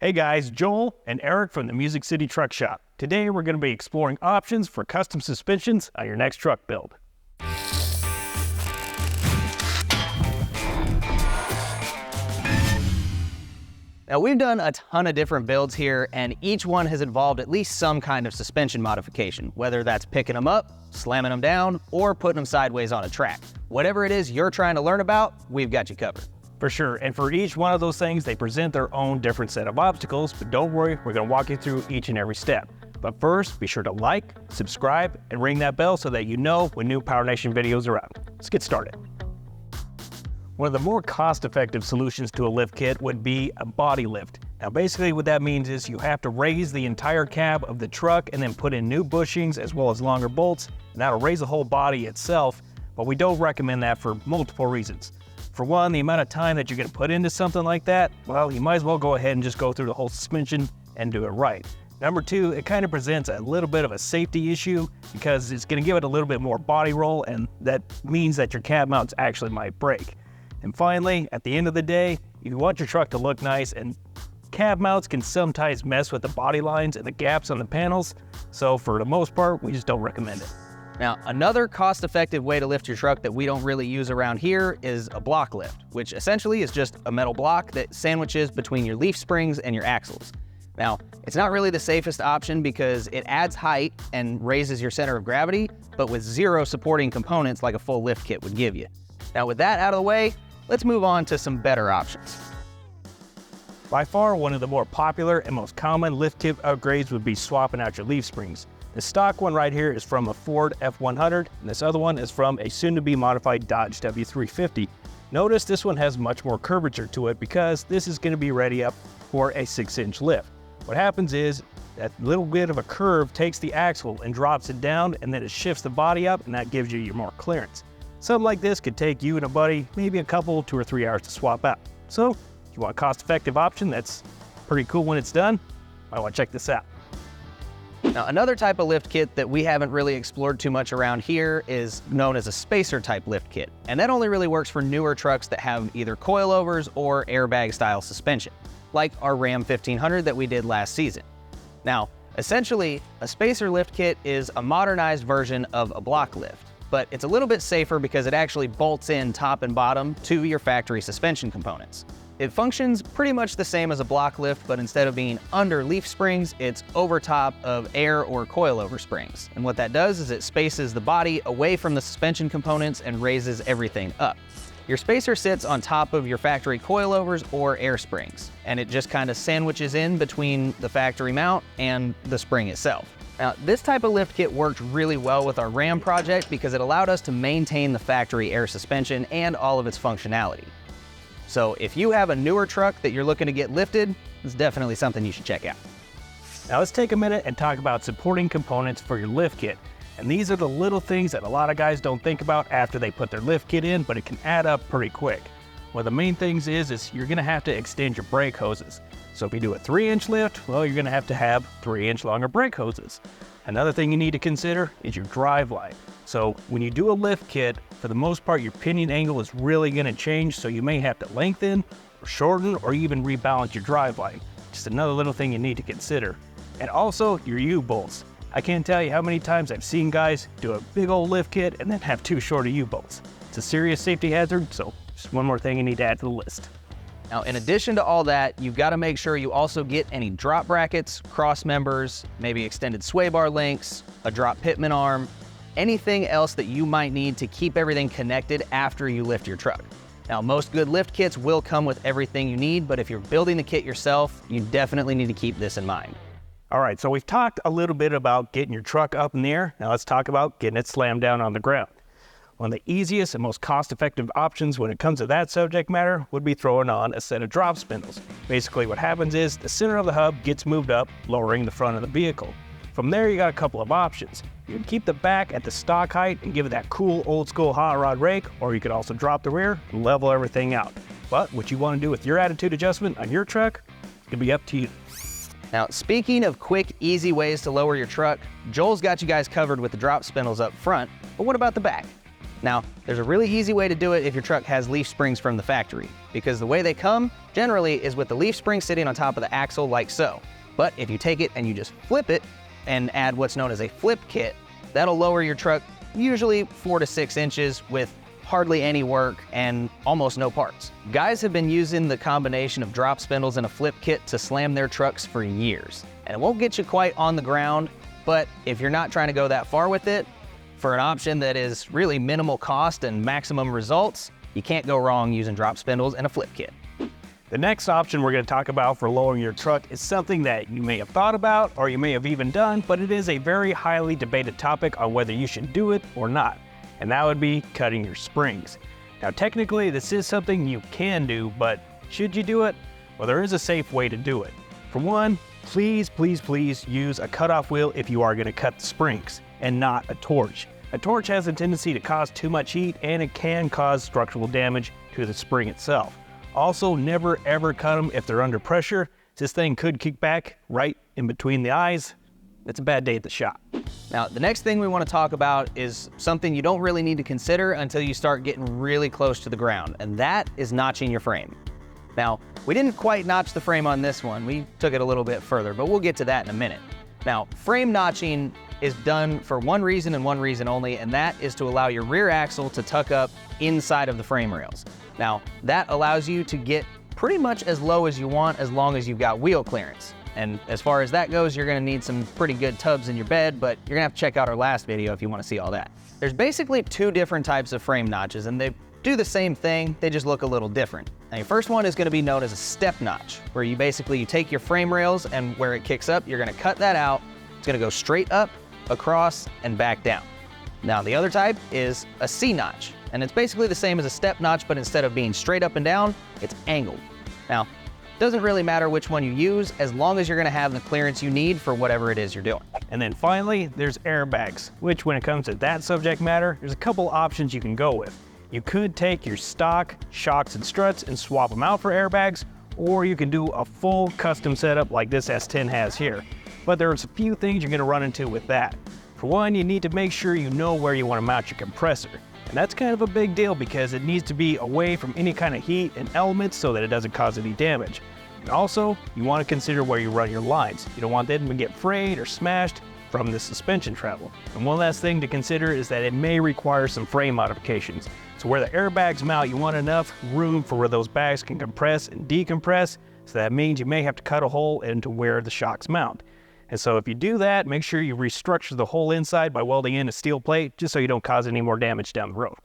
Hey guys, Joel and Eric from the Music City Truck Shop. Today we're going to be exploring options for custom suspensions on your next truck build. Now we've done a ton of different builds here, and each one has involved at least some kind of suspension modification, whether that's picking them up, slamming them down, or putting them sideways on a track. Whatever it is you're trying to learn about, we've got you covered. For sure, and for each one of those things, they present their own different set of obstacles, but don't worry, we're going to walk you through each and every step. But first, be sure to like, subscribe, and ring that bell so that you know when new PowerNation videos are out. Let's get started. One of the more cost-effective solutions to a lift kit would be a body lift. Now basically what that means is you have to raise the entire cab of the truck and then put in new bushings as well as longer bolts, and that'll raise the whole body itself, but we don't recommend that for multiple reasons. For one, the amount of time that you're going to put into something like that, well, you might as well go ahead and just go through the whole suspension and do it right. Number two, it kind of presents a little bit of a safety issue because it's going to give it a little bit more body roll, and that means that your cab mounts actually might break. And finally, at the end of the day, you want your truck to look nice, and cab mounts can sometimes mess with the body lines and the gaps on the panels, so for the most part, we just don't recommend it. Now, another cost-effective way to lift your truck that we don't really use around here is a block lift, which essentially is just a metal block that sandwiches between your leaf springs and your axles. Now, it's not really the safest option because it adds height and raises your center of gravity, but with zero supporting components like a full lift kit would give you. Now, with that out of the way, let's move on to some better options. By far, one of the more popular and most common lift kit upgrades would be swapping out your leaf springs. The stock one right here is from a Ford F100, and this other one is from a soon-to-be modified Dodge W350. Notice this one has much more curvature to it because this is going to be ready up for a 6-inch lift. What happens is that little bit of a curve takes the axle and drops it down, and then it shifts the body up, and that gives you your more clearance. Something like this could take you and a buddy maybe a couple, 2 or 3 hours to swap out. So, if you want a cost-effective option that's pretty cool when it's done, might want to check this out. Now, another type of lift kit that we haven't really explored too much around here is known as a spacer type lift kit. And that only really works for newer trucks that have either coilovers or airbag style suspension, like our Ram 1500 that we did last season. Now, essentially, a spacer lift kit is a modernized version of a block lift, but it's a little bit safer because it actually bolts in top and bottom to your factory suspension components. It functions pretty much the same as a block lift, but instead of being under leaf springs, it's over top of air or coilover springs. And what that does is it spaces the body away from the suspension components and raises everything up. Your spacer sits on top of your factory coilovers or air springs, and it just kind of sandwiches in between the factory mount and the spring itself. Now, this type of lift kit worked really well with our Ram project because it allowed us to maintain the factory air suspension and all of its functionality. So if you have a newer truck that you're looking to get lifted, it's definitely something you should check out. Now let's take a minute and talk about supporting components for your lift kit. And these are the little things that a lot of guys don't think about after they put their lift kit in, but it can add up pretty quick. One of the main things is you're gonna have to extend your brake hoses. So if you do a 3-inch lift, well, you're gonna have to have 3-inch longer brake hoses. Another thing you need to consider is your drive line. So when you do a lift kit, for the most part, your pinion angle is really going to change, so you may have to lengthen, or shorten, or even rebalance your drive line. Just another little thing you need to consider. And also, your U-bolts. I can't tell you how many times I've seen guys do a big old lift kit and then have too short of U-bolts. It's a serious safety hazard, so just one more thing you need to add to the list. Now, in addition to all that, you've got to make sure you also get any drop brackets, cross members, maybe extended sway bar links, a drop pitman arm, anything else that you might need to keep everything connected after you lift your truck. Now, most good lift kits will come with everything you need, but if you're building the kit yourself, you definitely need to keep this in mind. All right, so we've talked a little bit about getting your truck up in the air. Now let's talk about getting it slammed down on the ground. One of the easiest and most cost-effective options when it comes to that subject matter would be throwing on a set of drop spindles. Basically what happens is the center of the hub gets moved up, lowering the front of the vehicle. From there, you got a couple of options. You can keep the back at the stock height and give it that cool old school hot rod rake, or you could also drop the rear and level everything out. But what you want to do with your attitude adjustment on your truck, it's gonna be up to you. Now, speaking of quick, easy ways to lower your truck, Joel's got you guys covered with the drop spindles up front, but what about the back? Now, there's a really easy way to do it if your truck has leaf springs from the factory, because the way they come generally is with the leaf spring sitting on top of the axle like so. But if you take it and you just flip it and add what's known as a flip kit, that'll lower your truck usually 4 to 6 inches with hardly any work and almost no parts. Guys have been using the combination of drop spindles and a flip kit to slam their trucks for years. And it won't get you quite on the ground, but if you're not trying to go that far with it, for an option that is really minimal cost and maximum results, you can't go wrong using drop spindles and a flip kit. The next option we're going to talk about for lowering your truck is something that you may have thought about or you may have even done, but it is a very highly debated topic on whether you should do it or not. And that would be cutting your springs. Now technically this is something you can do, but should you do it? Well, there is a safe way to do it. For one, please use a cutoff wheel if you are going to cut the springs, and not a torch. A torch has a tendency to cause too much heat and it can cause structural damage to the spring itself. Also, never ever cut them if they're under pressure. This thing could kick back right in between the eyes. It's a bad day at the shop. Now, the next thing we want to talk about is something you don't really need to consider until you start getting really close to the ground, and that is notching your frame. Now, we didn't quite notch the frame on this one. We took it a little bit further, but we'll get to that in a minute. Now, frame notching is done for one reason and one reason only, and that is to allow your rear axle to tuck up inside of the frame rails. Now, that allows you to get pretty much as low as you want as long as you've got wheel clearance. And as far as that goes, you're gonna need some pretty good tubs in your bed, but you're gonna have to check out our last video if you wanna see all that. There's basically 2 different types of frame notches, and they do the same thing, they just look a little different. Now, your first one is gonna be known as a step notch, where you take your frame rails and where it kicks up, you're gonna cut that out. It's gonna go straight up, across, and back down. Now, the other type is a C notch, and it's basically the same as a step notch, but instead of being straight up and down, it's angled. Now, doesn't really matter which one you use, as long as you're gonna have the clearance you need for whatever it is you're doing. And then finally, there's airbags, which when it comes to that subject matter, there's a couple options you can go with. You could take your stock shocks and struts and swap them out for airbags, or you can do a full custom setup like this S10 has here. But there's a few things you're gonna run into with that. For one, you need to make sure you know where you wanna mount your compressor. And that's kind of a big deal because it needs to be away from any kind of heat and elements so that it doesn't cause any damage. And also, you want to consider where you run your lines. You don't want them to get frayed or smashed from the suspension travel. And one last thing to consider is that it may require some frame modifications. So where the airbags mount, you want enough room for where those bags can compress and decompress. So that means you may have to cut a hole into where the shocks mount. And so if you do that, make sure you restructure the whole inside by welding in a steel plate, just so you don't cause any more damage down the road.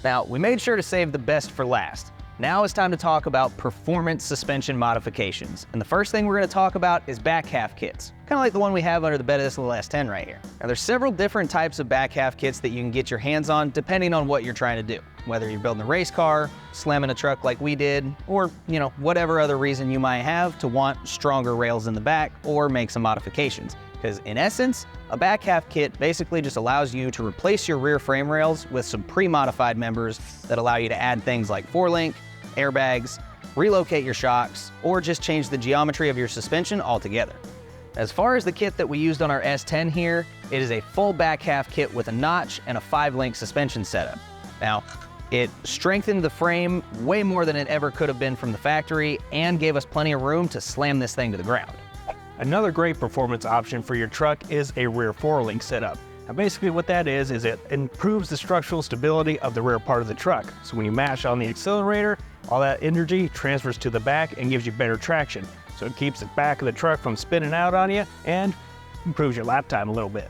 Now, we made sure to save the best for last. Now it's time to talk about performance suspension modifications. And the first thing we're going to talk about is back half kits, kind of like the one we have under the bed of this little S10 right here. Now, there's several different types of back half kits that you can get your hands on depending on what you're trying to do. Whether you're building a race car, slamming a truck like we did, or whatever other reason you might have to want stronger rails in the back or make some modifications. Because in essence, a back half kit basically just allows you to replace your rear frame rails with some pre-modified members that allow you to add things like 4-link, airbags, relocate your shocks, or just change the geometry of your suspension altogether. As far as the kit that we used on our S10 here, it is a full back half kit with a notch and a 5-link suspension setup. Now, it strengthened the frame way more than it ever could have been from the factory and gave us plenty of room to slam this thing to the ground. Another great performance option for your truck is a rear 4-link setup. Now basically what that is it improves the structural stability of the rear part of the truck. So when you mash on the accelerator, all that energy transfers to the back and gives you better traction. So it keeps the back of the truck from spinning out on you and improves your lap time a little bit.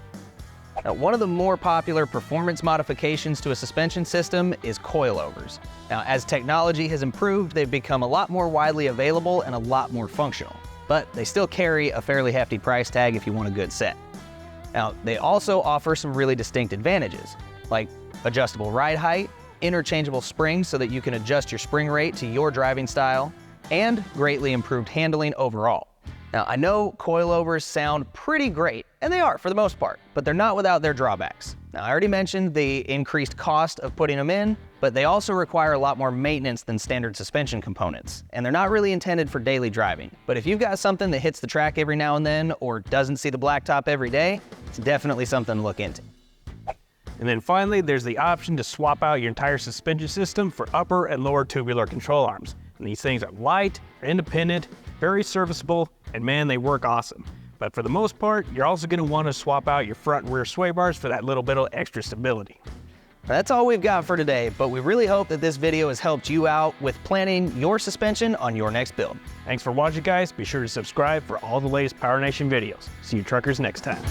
Now, one of the more popular performance modifications to a suspension system is coilovers. Now, as technology has improved, they've become a lot more widely available and a lot more functional, but they still carry a fairly hefty price tag if you want a good set. Now, they also offer some really distinct advantages, like adjustable ride height, interchangeable springs so that you can adjust your spring rate to your driving style, and greatly improved handling overall. Now, I know coilovers sound pretty great, and they are for the most part, but they're not without their drawbacks. Now, I already mentioned the increased cost of putting them in, but they also require a lot more maintenance than standard suspension components, and they're not really intended for daily driving. But if you've got something that hits the track every now and then or doesn't see the blacktop every day, it's definitely something to look into. And then finally, there's the option to swap out your entire suspension system for upper and lower tubular control arms. And these things are light, independent, very serviceable, and man, they work awesome. But for the most part, you're also going to want to swap out your front and rear sway bars for that little bit of extra stability. That's all we've got for today, but we really hope that this video has helped you out with planning your suspension on your next build. Thanks for watching, guys. Be sure to subscribe for all the latest PowerNation videos. See you truckers next time.